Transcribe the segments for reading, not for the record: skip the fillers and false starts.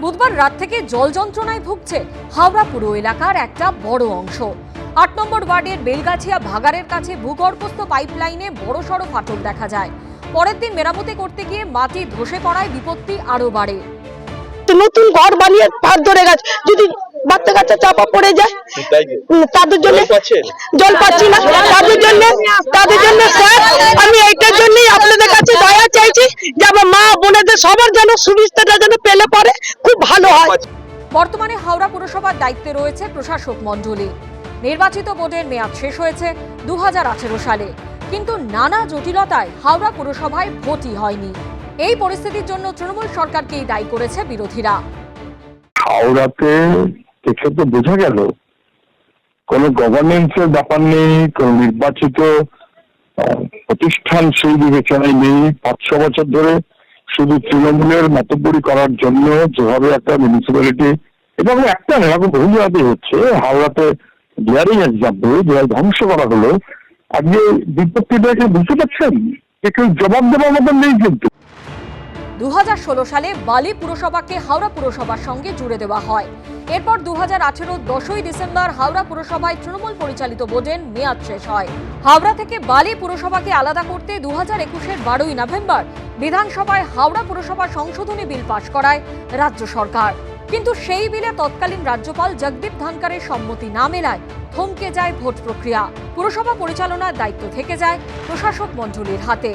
বুধবার রাত থেকে জল যন্ত্রণায় ভুগছে হাওড়া পুর এলাকার একটা বড় অংশ। ৮ নম্বর ওয়ার্ডের বেলগাছিয়া ভাগাড়ের কাছে ভূগর্ভস্থ পাইপলাইনে বড়সড় ফাটল দেখা যায়। পরের দিন মেরামতি করতে গিয়ে মাটি ধসে পড়ায় বিপত্তি আরো বাড়ে। নতুন ঘর বানিয়ে পার ধরে গেছে, যদি বাচ্চা কাচ্চা চাপা পড়ে যায় তাদের জন্য জল পাচ্ছি না। তাদের জন্য স্যার, আমি এইটার জন্যই আপনাদের কাছে দয়া চাইছি যে আমার মা বোনেদের সবার যেন সুবিধাটা যেন পেলে পারে, খুব ভালো হয়। বর্তমানে হাওড়া পুরসভার দায়িত্বে রয়েছে প্রশাসক মণ্ডলী। নির্বাচিত বোর্ডের মেয়াদ শেষ হয়েছে 2018 সালে, কিন্তু নানা জটিলতায় হাওড়া পুরসভায় ভোটই হয়নি। এই পরিস্থিতির জন্য তৃণমূল সরকারকেই দায়ী করেছে বিরোধীরা। হাওড়াতে দেখে তো বোঝা গেল কোন গভর্নেন্সের ব্যাপার নেই, কোন নির্বাচিত প্রতিষ্ঠান সেই বিবেচনায় নেই। 500 বছর ধরে শুধু তৃণমূলের মাতব্বরি করার জন্য যেভাবে একটা মিউনিসিপ্যালিটি, এবং একটা এরকম বহু জায়গাতেই হচ্ছে, হাওড়াতে ডিয়ারিং এক্সাম্পল যেভাবে ধ্বংস করা হলো, আজকে বিপত্তিটাকে বুঝতে পারছেন, কেউ জবাব দেওয়ার মতন নেই। কিন্তু 2016 সালে বালি পুরসভাকে হাওড়া পুরসভার সঙ্গে জুড়ে দেওয়া হয়। এরপর 2018 10ই ডিসেম্বর হাওড়া পুরসভায় তৃণমূল পরিচালিত বোর্ডের মেয়াদ শেষ হয়। হাওড়া থেকে বালি পুরসভাকে আলাদা করতে 2021-এর 12ই নভেম্বর বিধানসভায় হাওড়া পুরসভা সংশোধনী বিল পাশ করায় রাজ্য সরকার। কিন্তু সেই বিলে তৎকালীন রাজ্যপাল জগদীপ ধনকরের সম্মতি না মেলায় থমকে যায় ভোট প্রক্রিয়া। পুরসভা পরিচালনার দায়িত্ব থেকে যায় প্রশাসক মণ্ডলীর হাতে।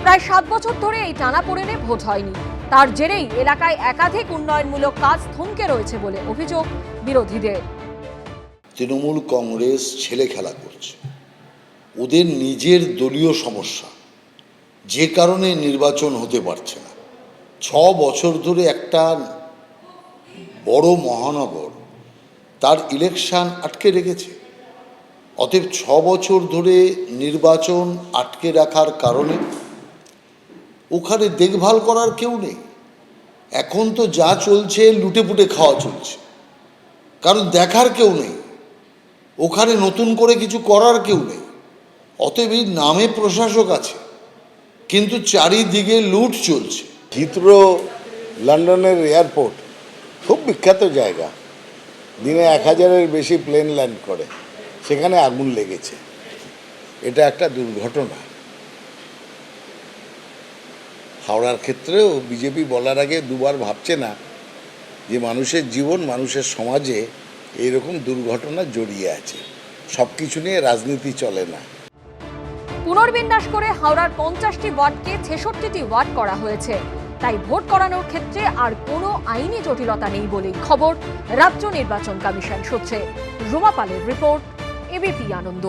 প্রায় 7 বছর ধরে এই টানাপোড়েনে ভোট হয়নি। তার জেরেই এলাকায় একাধিক উন্নয়নমূলক কাজ থমকে রয়েছে বলে অভিযোগ বিরোধীদের। তৃণমূল কংগ্রেস ছেলে খেলা করছে, ওদের নিজের দলীয় সমস্যা, যে কারণে নির্বাচন হতে পারছে না। 6 বছর ধরে একটা বড় মহানগর তার ইলেকশন আটকে রেখেছে। অতএব 6 বছর ধরে নির্বাচন আটকে রাখার কারণে ওখানে দেখভাল করার কেউ নেই। এখন তো যা চলছে লুটেপুটে খাওয়া চলছে, কারণ দেখার কেউ নেই, ওখানে নতুন করে কিছু করার কেউ নেই। অতএব এই নামে প্রশাসক আছে, কিন্তু চারিদিকে লুট চলছে। হিথ্রো লন্ডনের এয়ারপোর্ট খুব বিখ্যাত জায়গা, দিনে 1000-এর বেশি প্লেন ল্যান্ড করে, সেখানে আগুন লেগেছে। এটা একটা দুর্ঘটনা। হাওড়ার ক্ষেত্রেও বিজেপি বলার আগে দুবার ভাবছে না যে মানুষের জীবন, মানুষের সমাজে এইরকম দুর্ঘটনা জড়িয়ে আছে। সব কিছু নিয়ে রাজনীতি চলে না। পুনর্বিন্যাস করে হাওড়ার 50টি ওয়ার্ডকে 66টি ওয়ার্ড করা হয়েছে। তাই ভোট করানোর ক্ষেত্রে আর কোনো আইনি জটিলতা নেই বলেই খবর রাজ্য নির্বাচন কমিশন সূত্রে। রুমা পালের রিপোর্ট, এবিপি আনন্দ।